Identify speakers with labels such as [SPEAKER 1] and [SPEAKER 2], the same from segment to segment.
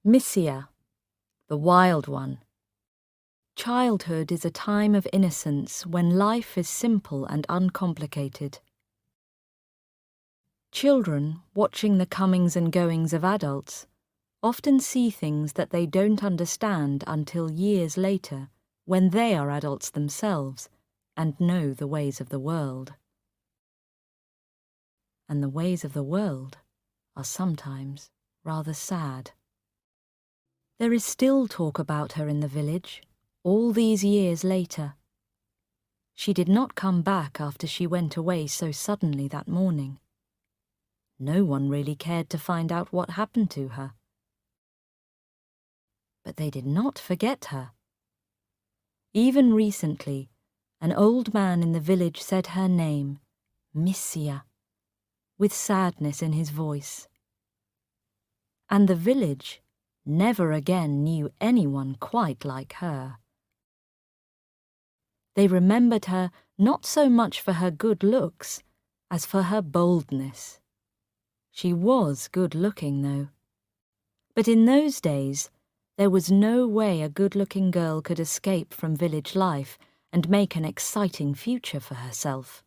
[SPEAKER 1] Missia, the wild one. Childhood is a time of innocence when life is simple and uncomplicated. Children, watching the comings and goings of adults, often see things that they don't understand until years later, when they are adults themselves and know the ways of the world. And the ways of the world are sometimes rather sad. There is still talk about her in the village, all these years later. She did not come back after she went away so suddenly that morning. No one really cared to find out what happened to her. But they did not forget her. Even recently, an old man in the village said her name, Missia, with sadness in his voice. And the village never again knew anyone quite like her. They remembered her not so much for her good looks as for her boldness. She was good-looking, though. But in those days, there was no way a good-looking girl could escape from village life and make an exciting future for herself.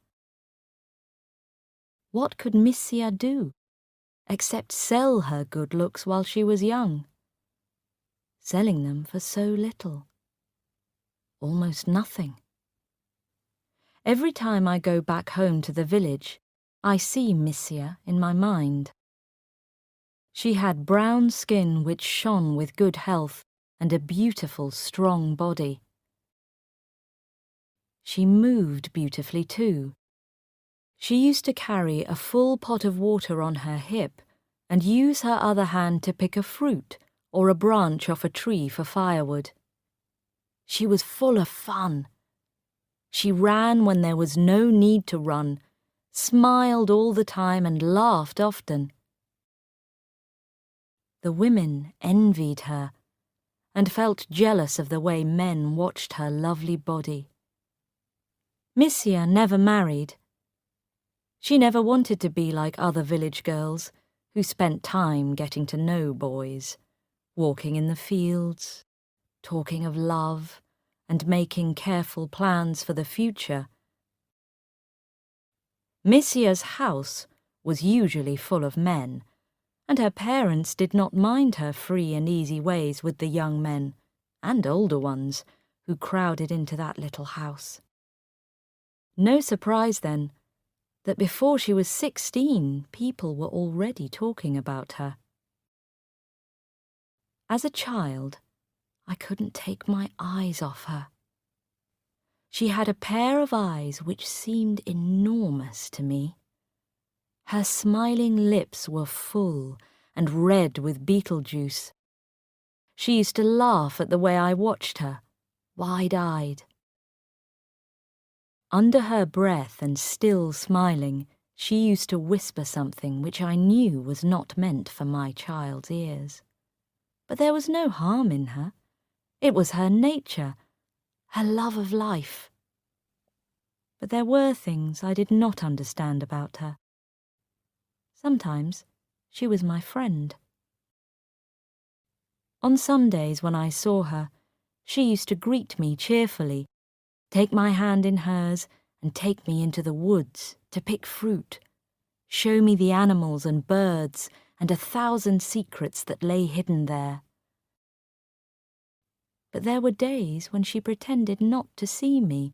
[SPEAKER 1] What could Missia do, except sell her good looks while she was young? Selling them for so little. Almost nothing. Every time I go back home to the village, I see Missia in my mind. She had brown skin which shone with good health and a beautiful, strong body. She moved beautifully too. She used to carry a full pot of water on her hip and use her other hand to pick a fruit or a branch off a tree for firewood. She was full of fun. She ran when there was no need to run, smiled all the time and laughed often. The women envied her and felt jealous of the way men watched her lovely body. Missia never married. She never wanted to be like other village girls who spent time getting to know boys, walking in the fields, talking of love, and making careful plans for the future. Missia's house was usually full of men, and her parents did not mind her free and easy ways with the young men, and older ones, who crowded into that little house. No surprise, then, that before she was 16, people were already talking about her. As a child, I couldn't take my eyes off her. She had a pair of eyes which seemed enormous to me. Her smiling lips were full and red with beetle juice. She used to laugh at the way I watched her, wide-eyed. Under her breath and still smiling, she used to whisper something which I knew was not meant for my child's ears. But there was no harm in her. It was her nature, her love of life. But there were things I did not understand about her. Sometimes she was my friend. On some days when I saw her, she used to greet me cheerfully, take my hand in hers, and take me into the woods to pick fruit, show me the animals and birds and 1,000 secrets that lay hidden there. But there were days when she pretended not to see me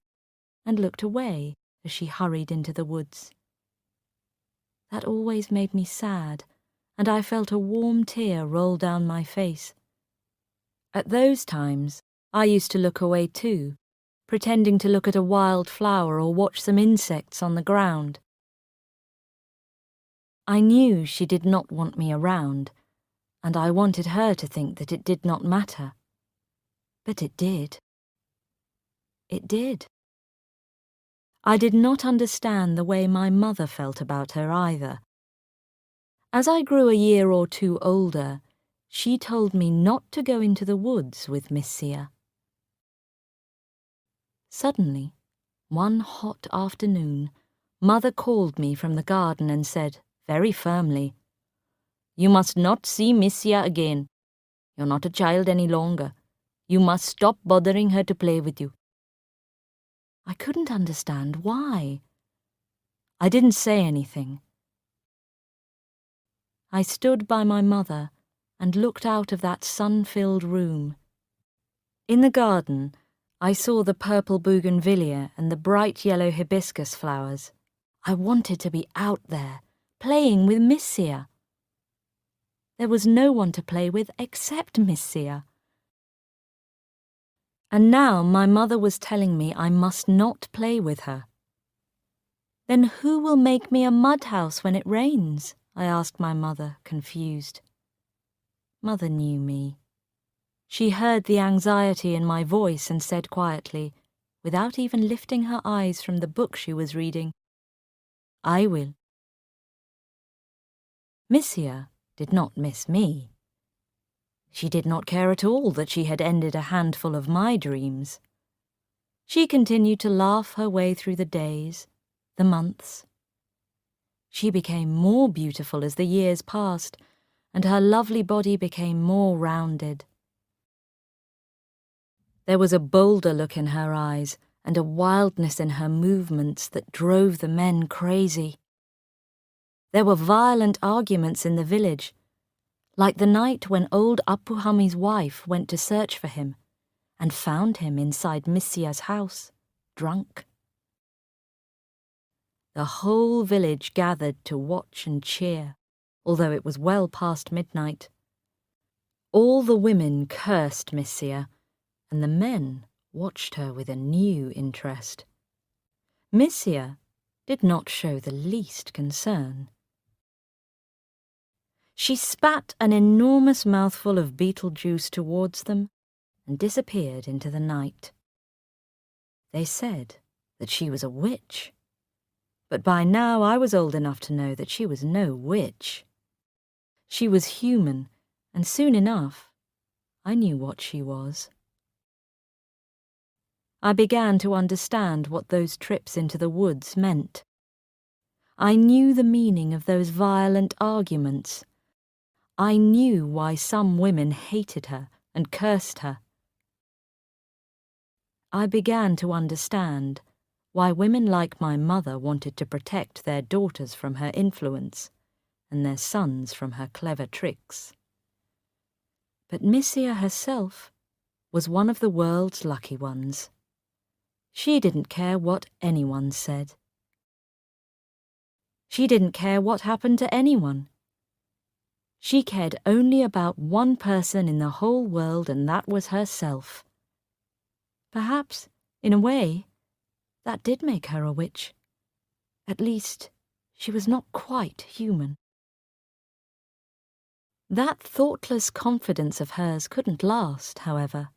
[SPEAKER 1] and looked away as she hurried into the woods. That always made me sad, and I felt a warm tear roll down my face. At those times, I used to look away too, pretending to look at a wild flower or watch some insects on the ground. I knew she did not want me around, and I wanted her to think that it did not matter. But it did. It did. I did not understand the way my mother felt about her either. As I grew a year or two older, she told me not to go into the woods with Missia. Suddenly, one hot afternoon, Mother called me from the garden and said, very firmly, "You must not see Missia again. You're not a child any longer. You must stop bothering her to play with you." I couldn't understand why. I didn't say anything. I stood by my mother and looked out of that sun-filled room. In the garden, I saw the purple bougainvillea and the bright yellow hibiscus flowers. I wanted to be out there, playing with Miss Sia. There was no one to play with except Miss Sia. And now my mother was telling me I must not play with her. "Then who will make me a mud house when it rains?" I asked my mother, confused. Mother knew me. She heard the anxiety in my voice and said quietly, without even lifting her eyes from the book she was reading, "I will." Missia did not miss me. She did not care at all that she had ended a handful of my dreams. She continued to laugh her way through the days, the months. She became more beautiful as the years passed, and her lovely body became more rounded. There was a bolder look in her eyes and a wildness in her movements that drove the men crazy. There were violent arguments in the village, like the night when old Apuhami's wife went to search for him and found him inside Missia's house, drunk. The whole village gathered to watch and cheer, although it was well past midnight. All the women cursed Missia, and the men watched her with a new interest. Missia did not show the least concern. She spat an enormous mouthful of beetle juice towards them and disappeared into the night. They said that she was a witch, but by now I was old enough to know that she was no witch. She was human, and soon enough I knew what she was. I began to understand what those trips into the woods meant. I knew the meaning of those violent arguments. I knew why some women hated her and cursed her. I began to understand why women like my mother wanted to protect their daughters from her influence and their sons from her clever tricks. But Missia herself was one of the world's lucky ones. She didn't care what anyone said. She didn't care what happened to anyone. She cared only about one person in the whole world, and that was herself. Perhaps, in a way, that did make her a witch. At least, she was not quite human. That thoughtless confidence of hers couldn't last, however.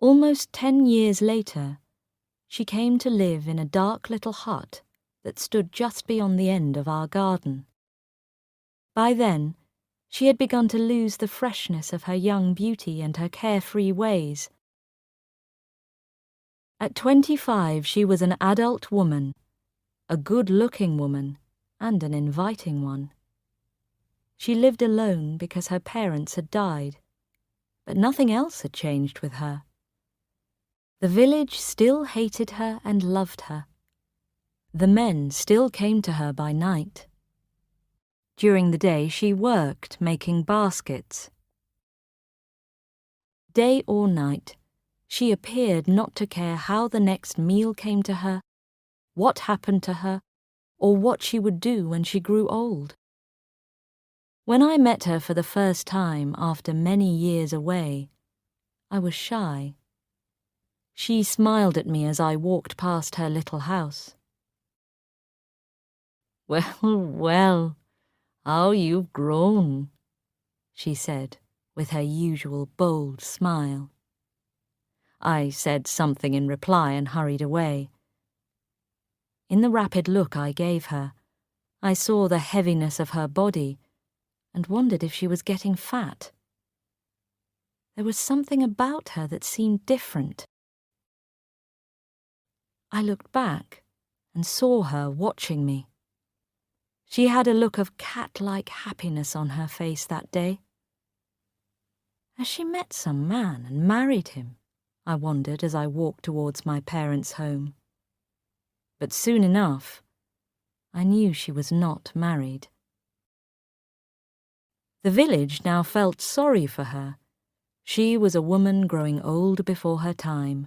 [SPEAKER 1] Almost 10 years later, she came to live in a dark little hut that stood just beyond the end of our garden. By then, she had begun to lose the freshness of her young beauty and her carefree ways. At 25, she was an adult woman, a good-looking woman, and an inviting one. She lived alone because her parents had died, but nothing else had changed with her. The village still hated her and loved her. The men still came to her by night. During the day, she worked making baskets. Day or night, she appeared not to care how the next meal came to her, what happened to her, or what she would do when she grew old. When I met her for the first time after many years away, I was shy. She smiled at me as I walked past her little house. "Well, well, how you've grown," she said, with her usual bold smile. I said something in reply and hurried away. In the rapid look I gave her, I saw the heaviness of her body and wondered if she was getting fat. There was something about her that seemed different. I looked back and saw her watching me. She had a look of cat-like happiness on her face that day. Has she met some man and married him? I wondered as I walked towards my parents' home. But soon enough, I knew she was not married. The village now felt sorry for her. She was a woman growing old before her time.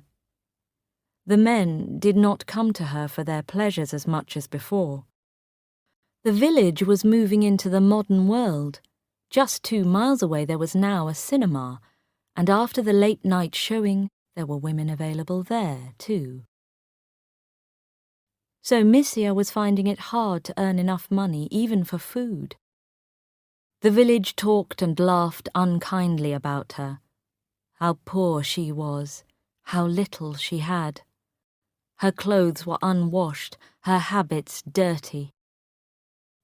[SPEAKER 1] The men did not come to her for their pleasures as much as before. The village was moving into the modern world. Just 2 miles away there was now a cinema, and after the late-night showing, there were women available there, too. So Missia was finding it hard to earn enough money even for food. The village talked and laughed unkindly about her. How poor she was, how little she had. Her clothes were unwashed, her habits dirty.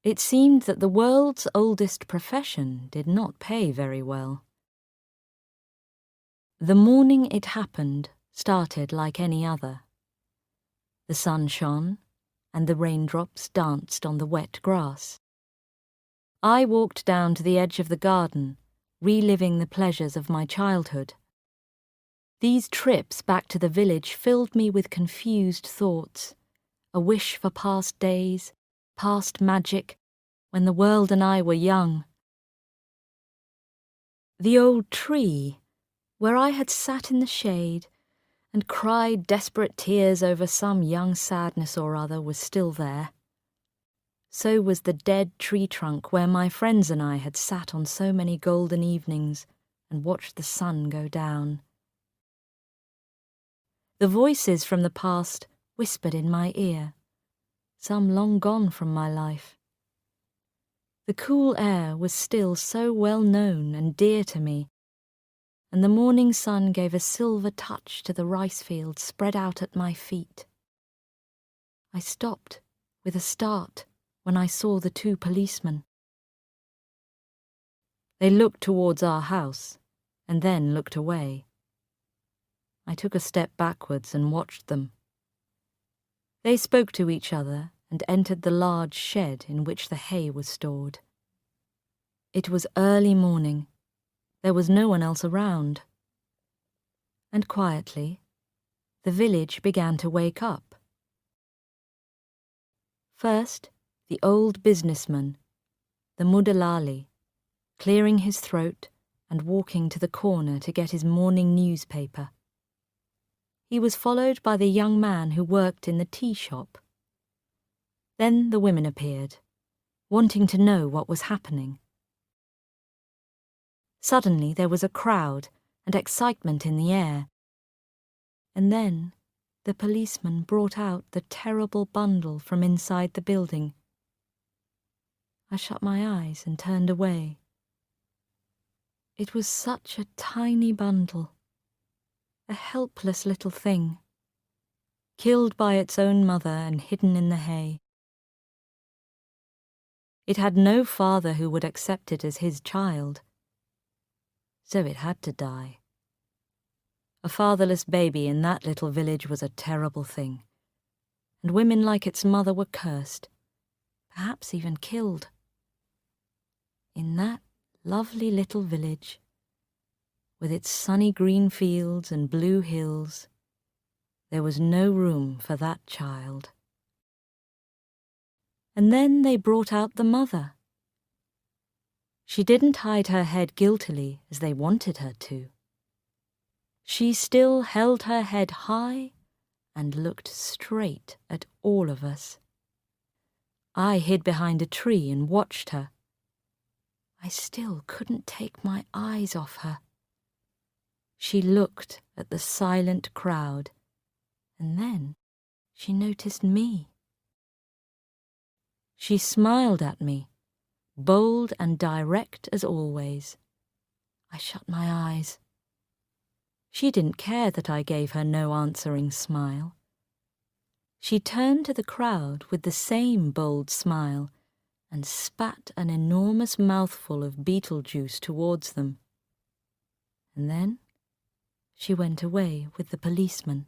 [SPEAKER 1] It seemed that the world's oldest profession did not pay very well. The morning it happened started like any other. The sun shone, and the raindrops danced on the wet grass. I walked down to the edge of the garden, reliving the pleasures of my childhood. These trips back to the village filled me with confused thoughts, a wish for past days, past magic, when the world and I were young. The old tree, where I had sat in the shade and cried desperate tears over some young sadness or other, was still there. So was the dead tree trunk where my friends and I had sat on so many golden evenings and watched the sun go down. The voices from the past whispered in my ear, some long gone from my life. The cool air was still so well known and dear to me, and the morning sun gave a silver touch to the rice fields spread out at my feet. I stopped with a start when I saw the 2 policemen. They looked towards our house and then looked away. I took a step backwards and watched them. They spoke to each other and entered the large shed in which the hay was stored. It was early morning. There was no one else around. And quietly, the village began to wake up. First, the old businessman, the Mudalali, clearing his throat and walking to the corner to get his morning newspaper. He was followed by the young man who worked in the tea shop. Then the women appeared, wanting to know what was happening. Suddenly there was a crowd and excitement in the air. And then the policeman brought out the terrible bundle from inside the building. I shut my eyes and turned away. It was such a tiny bundle, a helpless little thing, killed by its own mother and hidden in the hay. It had no father who would accept it as his child, so it had to die. A fatherless baby in that little village was a terrible thing, and women like its mother were cursed, perhaps even killed. In that lovely little village, with its sunny green fields and blue hills, there was no room for that child. And then they brought out the mother. She didn't hide her head guiltily as they wanted her to. She still held her head high and looked straight at all of us. I hid behind a tree and watched her. I still couldn't take my eyes off her. She looked at the silent crowd, and then she noticed me. She smiled at me, bold and direct as always. I shut my eyes. She didn't care that I gave her no answering smile. She turned to the crowd with the same bold smile and spat an enormous mouthful of beetle juice towards them. And then she went away with the policeman.